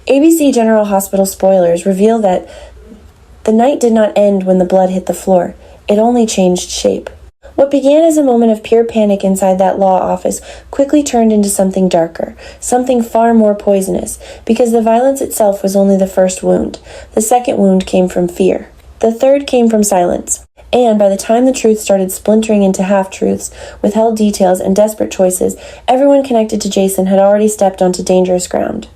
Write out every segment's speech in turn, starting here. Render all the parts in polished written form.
ABC General Hospital spoilers reveal that the night did not end when the blood hit the floor. It only changed shape. What began as a moment of pure panic inside that law office quickly turned into something darker, something far more poisonous, because the violence itself was only the first wound. The second wound came from fear. The third came from silence. And by the time the truth started splintering into half-truths, withheld details, and desperate choices, everyone connected to Jason had already stepped onto dangerous ground.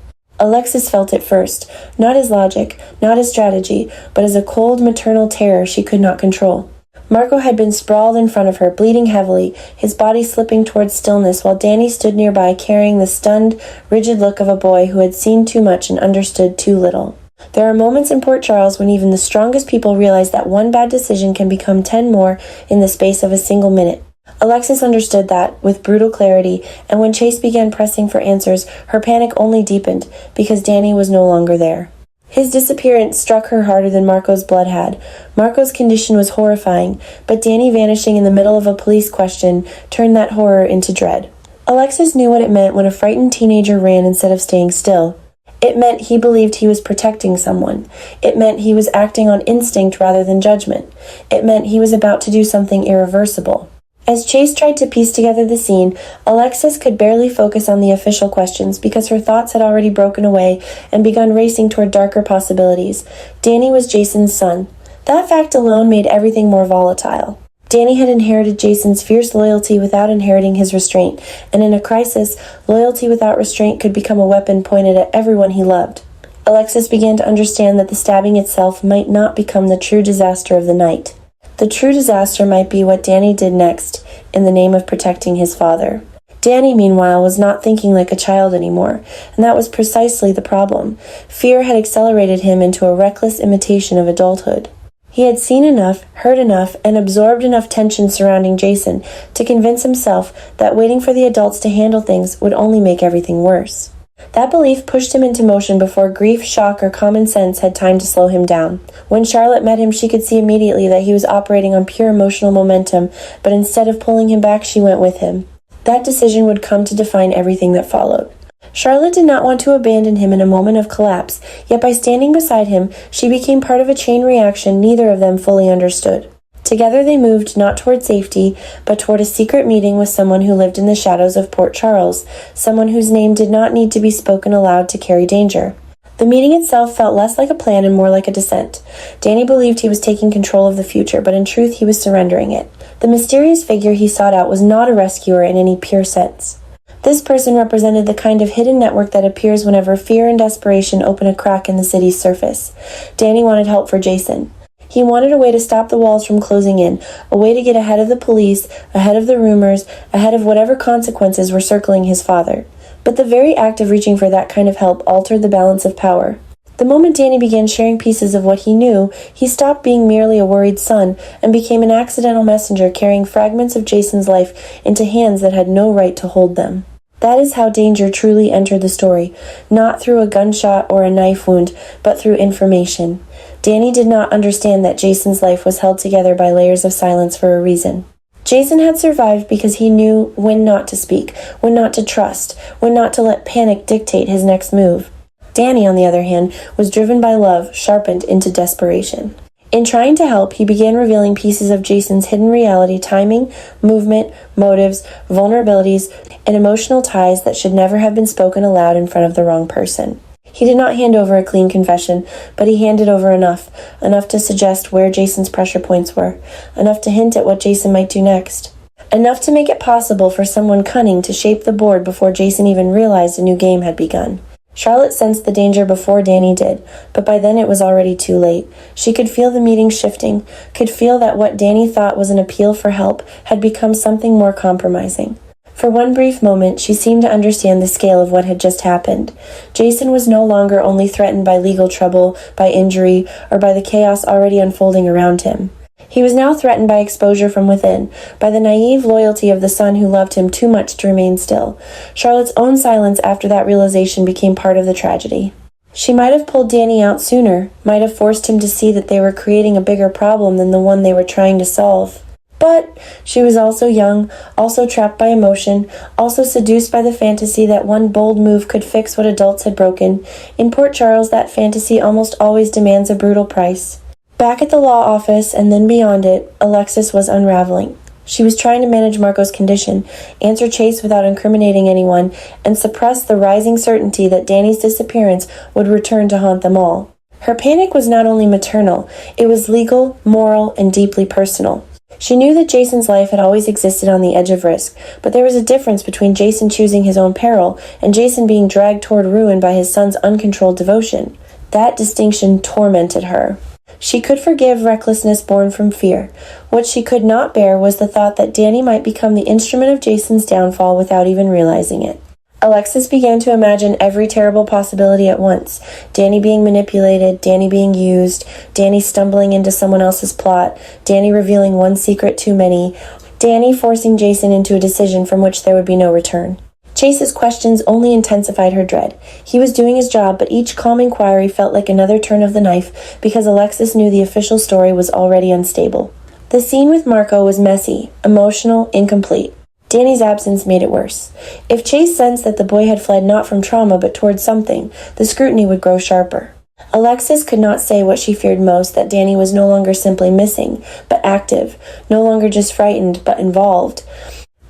Alexis felt it first, not as logic, not as strategy, but as a cold maternal terror she could not control. Marco had been sprawled in front of her, bleeding heavily, his body slipping towards stillness, while Danny stood nearby carrying the stunned, rigid look of a boy who had seen too much and understood too little. There are moments in Port Charles when even the strongest people realize that one bad decision can become 10 more in the space of a single minute. Alexis understood that, with brutal clarity, and when Chase began pressing for answers, her panic only deepened, because Danny was no longer there. His disappearance struck her harder than Marco's blood had. Marco's condition was horrifying, but Danny vanishing in the middle of a police question turned that horror into dread. Alexis knew what it meant when a frightened teenager ran instead of staying still. It meant he believed he was protecting someone. It meant he was acting on instinct rather than judgment. It meant he was about to do something irreversible. As Chase tried to piece together the scene, Alexis could barely focus on the official questions because her thoughts had already broken away and begun racing toward darker possibilities. Danny was Jason's son. That fact alone made everything more volatile. Danny had inherited Jason's fierce loyalty without inheriting his restraint, and in a crisis, loyalty without restraint could become a weapon pointed at everyone he loved. Alexis began to understand that the stabbing itself might not become the true disaster of the night. The true disaster might be what Danny did next, in the name of protecting his father. Danny, meanwhile, was not thinking like a child anymore, and that was precisely the problem. Fear had accelerated him into a reckless imitation of adulthood. He had seen enough, heard enough, and absorbed enough tension surrounding Jason to convince himself that waiting for the adults to handle things would only make everything worse. That belief pushed him into motion before grief, shock, or common sense had time to slow him down. When Charlotte met him, she could see immediately that he was operating on pure emotional momentum, but instead of pulling him back, she went with him. That decision would come to define everything that followed. Charlotte did not want to abandon him in a moment of collapse, yet by standing beside him, she became part of a chain reaction neither of them fully understood. Together they moved not toward safety, but toward a secret meeting with someone who lived in the shadows of Port Charles, someone whose name did not need to be spoken aloud to carry danger. The meeting itself felt less like a plan and more like a descent. Danny believed he was taking control of the future, but in truth he was surrendering it. The mysterious figure he sought out was not a rescuer in any pure sense. This person represented the kind of hidden network that appears whenever fear and desperation open a crack in the city's surface. Danny wanted help for Jason. He wanted a way to stop the walls from closing in, a way to get ahead of the police, ahead of the rumors, ahead of whatever consequences were circling his father. But the very act of reaching for that kind of help altered the balance of power. The moment Danny began sharing pieces of what he knew, he stopped being merely a worried son and became an accidental messenger carrying fragments of Jason's life into hands that had no right to hold them. That is how danger truly entered the story, not through a gunshot or a knife wound, but through information. Danny did not understand that Jason's life was held together by layers of silence for a reason. Jason had survived because he knew when not to speak, when not to trust, when not to let panic dictate his next move. Danny, on the other hand, was driven by love, sharpened into desperation. In trying to help, he began revealing pieces of Jason's hidden reality, timing, movement, motives, vulnerabilities, and emotional ties that should never have been spoken aloud in front of the wrong person. He did not hand over a clean confession, but he handed over enough to suggest where Jason's pressure points were, enough to hint at what Jason might do next, enough to make it possible for someone cunning to shape the board before Jason even realized a new game had begun. Charlotte sensed the danger before Danny did, but by then it was already too late. She could feel the meeting shifting, could feel that what Danny thought was an appeal for help had become something more compromising. For one brief moment, she seemed to understand the scale of what had just happened. Jason was no longer only threatened by legal trouble, by injury, or by the chaos already unfolding around him. He was now threatened by exposure from within, by the naive loyalty of the son who loved him too much to remain still. Charlotte's own silence after that realization became part of the tragedy. She might have pulled Danny out sooner, might have forced him to see that they were creating a bigger problem than the one they were trying to solve. But she was also young, also trapped by emotion, also seduced by the fantasy that one bold move could fix what adults had broken. In Port Charles, that fantasy almost always demands a brutal price. Back at the law office, and then beyond it, Alexis was unraveling. She was trying to manage Marco's condition, answer Chase without incriminating anyone, and suppress the rising certainty that Danny's disappearance would return to haunt them all. Her panic was not only maternal, it was legal, moral, and deeply personal. She knew that Jason's life had always existed on the edge of risk, but there was a difference between Jason choosing his own peril and Jason being dragged toward ruin by his son's uncontrolled devotion. That distinction tormented her. She could forgive recklessness born from fear. What she could not bear was the thought that Danny might become the instrument of Jason's downfall without even realizing it. Alexis began to imagine every terrible possibility at once. Danny being manipulated, Danny being used, Danny stumbling into someone else's plot, Danny revealing one secret too many, Danny forcing Jason into a decision from which there would be no return. Chase's questions only intensified her dread. He was doing his job, but each calm inquiry felt like another turn of the knife because Alexis knew the official story was already unstable. The scene with Marco was messy, emotional, incomplete. Danny's absence made it worse. If Chase sensed that the boy had fled not from trauma but towards something, the scrutiny would grow sharper. Alexis could not say what she feared most, that Danny was no longer simply missing, but active, no longer just frightened, but involved.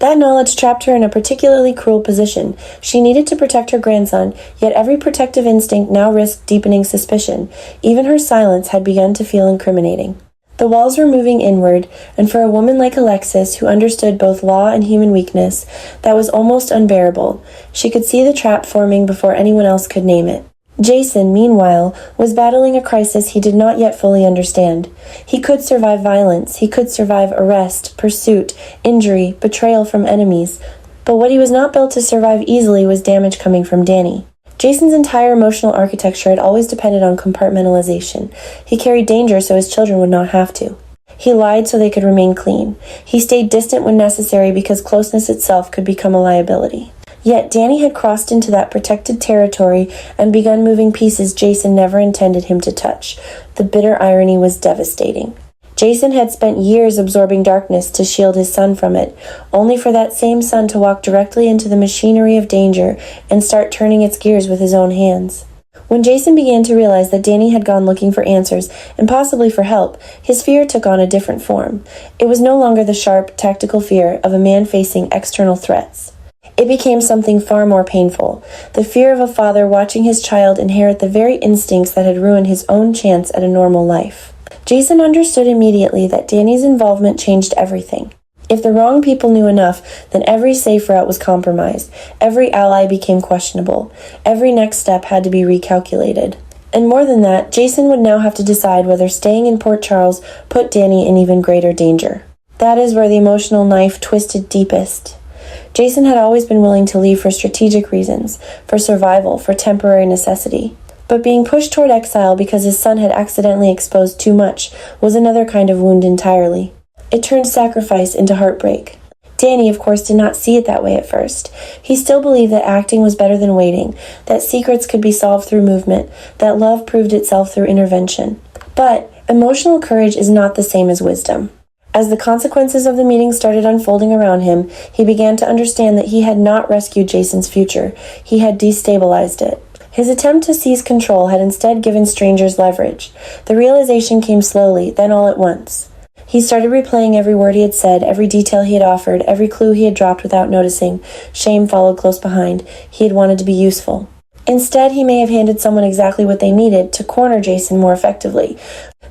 That knowledge trapped her in a particularly cruel position. She needed to protect her grandson, yet every protective instinct now risked deepening suspicion. Even her silence had begun to feel incriminating. The walls were moving inward, and for a woman like Alexis, who understood both law and human weakness, that was almost unbearable. She could see the trap forming before anyone else could name it. Jason, meanwhile, was battling a crisis he did not yet fully understand. He could survive violence, he could survive arrest, pursuit, injury, betrayal from enemies, but what he was not built to survive easily was damage coming from Danny. Jason's entire emotional architecture had always depended on compartmentalization. He carried danger so his children would not have to. He lied so they could remain clean. He stayed distant when necessary because closeness itself could become a liability. Yet Danny had crossed into that protected territory and begun moving pieces Jason never intended him to touch. The bitter irony was devastating. Jason had spent years absorbing darkness to shield his son from it, only for that same son to walk directly into the machinery of danger and start turning its gears with his own hands. When Jason began to realize that Danny had gone looking for answers, and possibly for help, his fear took on a different form. It was no longer the sharp, tactical fear of a man facing external threats. It became something far more painful, the fear of a father watching his child inherit the very instincts that had ruined his own chance at a normal life. Jason understood immediately that Danny's involvement changed everything. If the wrong people knew enough, then every safe route was compromised. Every ally became questionable. Every next step had to be recalculated. And more than that, Jason would now have to decide whether staying in Port Charles put Danny in even greater danger. That is where the emotional knife twisted deepest. Jason had always been willing to leave for strategic reasons, for survival, for temporary necessity. But being pushed toward exile because his son had accidentally exposed too much was another kind of wound entirely. It turned sacrifice into heartbreak. Danny, of course, did not see it that way at first. He still believed that acting was better than waiting, that secrets could be solved through movement, that love proved itself through intervention. But emotional courage is not the same as wisdom. As the consequences of the meeting started unfolding around him, he began to understand that he had not rescued Jason's future. He had destabilized it. His attempt to seize control had instead given strangers leverage. The realization came slowly, then all at once. He started replaying every word he had said, every detail he had offered, every clue he had dropped without noticing. Shame followed close behind. He had wanted to be useful. Instead, he may have handed someone exactly what they needed to corner Jason more effectively.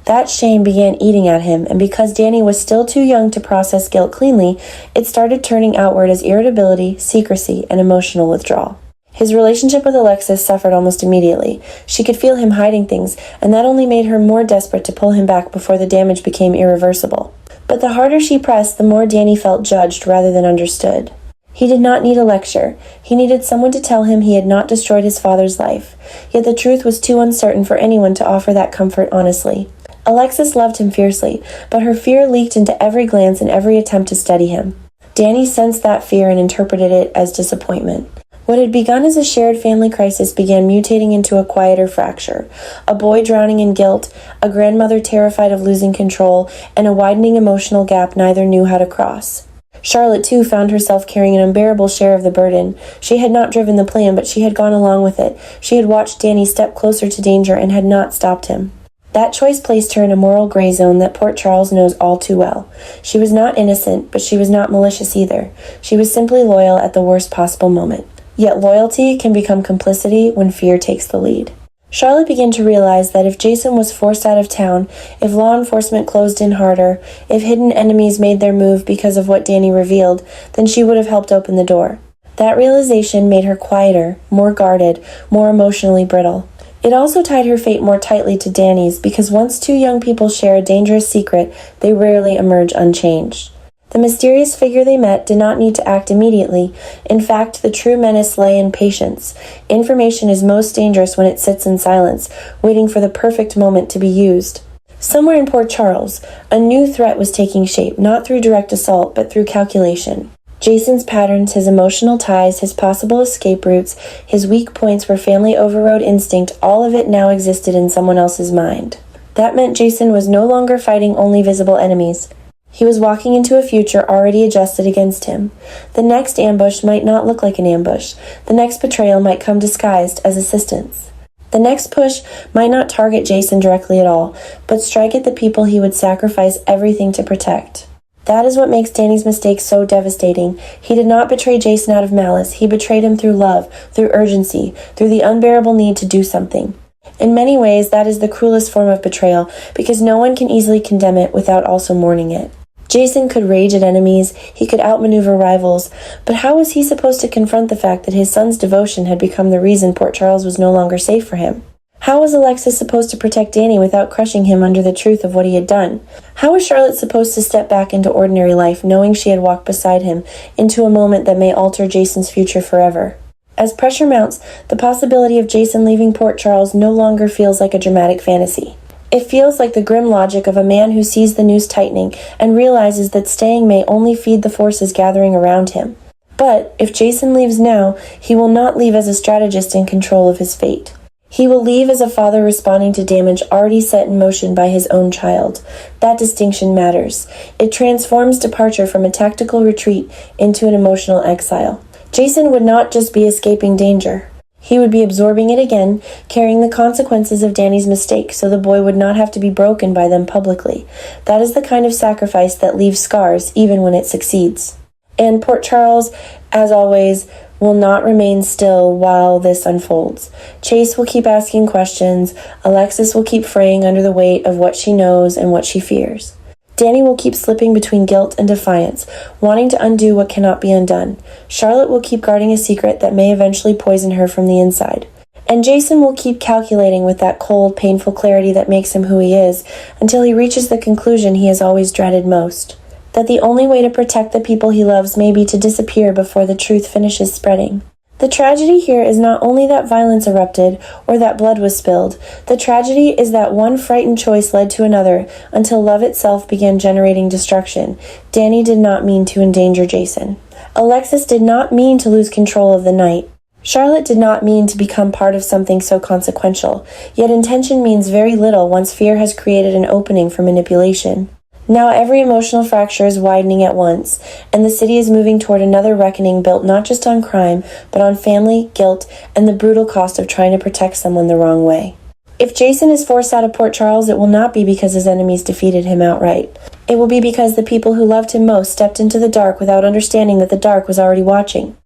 That shame began eating at him, and because Danny was still too young to process guilt cleanly, it started turning outward as irritability, secrecy, and emotional withdrawal. His relationship with Alexis suffered almost immediately. She could feel him hiding things, and that only made her more desperate to pull him back before the damage became irreversible. But the harder she pressed, the more Danny felt judged rather than understood. He did not need a lecture. He needed someone to tell him he had not destroyed his father's life. Yet the truth was too uncertain for anyone to offer that comfort honestly. Alexis loved him fiercely, but her fear leaked into every glance and every attempt to steady him. Danny sensed that fear and interpreted it as disappointment. What had begun as a shared family crisis began mutating into a quieter fracture. A boy drowning in guilt, a grandmother terrified of losing control, and a widening emotional gap neither knew how to cross. Charlotte, too, found herself carrying an unbearable share of the burden. She had not driven the plan, but she had gone along with it. She had watched Danny step closer to danger and had not stopped him. That choice placed her in a moral gray zone that Port Charles knows all too well. She was not innocent, but she was not malicious either. She was simply loyal at the worst possible moment. Yet loyalty can become complicity when fear takes the lead. Charlotte began to realize that if Jason was forced out of town, if law enforcement closed in harder, if hidden enemies made their move because of what Danny revealed, then she would have helped open the door. That realization made her quieter, more guarded, more emotionally brittle. It also tied her fate more tightly to Danny's because once two young people share a dangerous secret, they rarely emerge unchanged. The mysterious figure they met did not need to act immediately. In fact, the true menace lay in patience. Information is most dangerous when it sits in silence, waiting for the perfect moment to be used. Somewhere in Port Charles, a new threat was taking shape, not through direct assault, but through calculation. Jason's patterns, his emotional ties, his possible escape routes, his weak points where family overrode instinct, all of it now existed in someone else's mind. That meant Jason was no longer fighting only visible enemies. He was walking into a future already adjusted against him. The next ambush might not look like an ambush. The next betrayal might come disguised as assistance. The next push might not target Jason directly at all, but strike at the people he would sacrifice everything to protect. That is what makes Danny's mistake so devastating. He did not betray Jason out of malice. He betrayed him through love, through urgency, through the unbearable need to do something. In many ways, that is the cruelest form of betrayal, because no one can easily condemn it without also mourning it. Jason could rage at enemies, he could outmaneuver rivals, but how was he supposed to confront the fact that his son's devotion had become the reason Port Charles was no longer safe for him? How was Alexis supposed to protect Danny without crushing him under the truth of what he had done? How was Charlotte supposed to step back into ordinary life, knowing she had walked beside him, into a moment that may alter Jason's future forever? As pressure mounts, the possibility of Jason leaving Port Charles no longer feels like a dramatic fantasy. It feels like the grim logic of a man who sees the noose tightening and realizes that staying may only feed the forces gathering around him. But if Jason leaves now, he will not leave as a strategist in control of his fate. He will leave as a father responding to damage already set in motion by his own child. That distinction matters. It transforms departure from a tactical retreat into an emotional exile. Jason would not just be escaping danger. He would be absorbing it again, carrying the consequences of Danny's mistake so the boy would not have to be broken by them publicly. That is the kind of sacrifice that leaves scars even when it succeeds. And Port Charles, as always, will not remain still while this unfolds. Chase will keep asking questions. Alexis will keep fraying under the weight of what she knows and what she fears. Danny will keep slipping between guilt and defiance, wanting to undo what cannot be undone. Charlotte will keep guarding a secret that may eventually poison her from the inside. And Jason will keep calculating with that cold, painful clarity that makes him who he is, until he reaches the conclusion he has always dreaded most. That the only way to protect the people he loves may be to disappear before the truth finishes spreading. The tragedy here is not only that violence erupted or that blood was spilled. The tragedy is that one frightened choice led to another until love itself began generating destruction. Danny did not mean to endanger Jason. Alexis did not mean to lose control of the night. Charlotte did not mean to become part of something so consequential. Yet intention means very little once fear has created an opening for manipulation. Now every emotional fracture is widening at once, and the city is moving toward another reckoning built not just on crime, but on family, guilt, and the brutal cost of trying to protect someone the wrong way. If Jason is forced out of Port Charles, it will not be because his enemies defeated him outright. It will be because the people who loved him most stepped into the dark without understanding that the dark was already watching.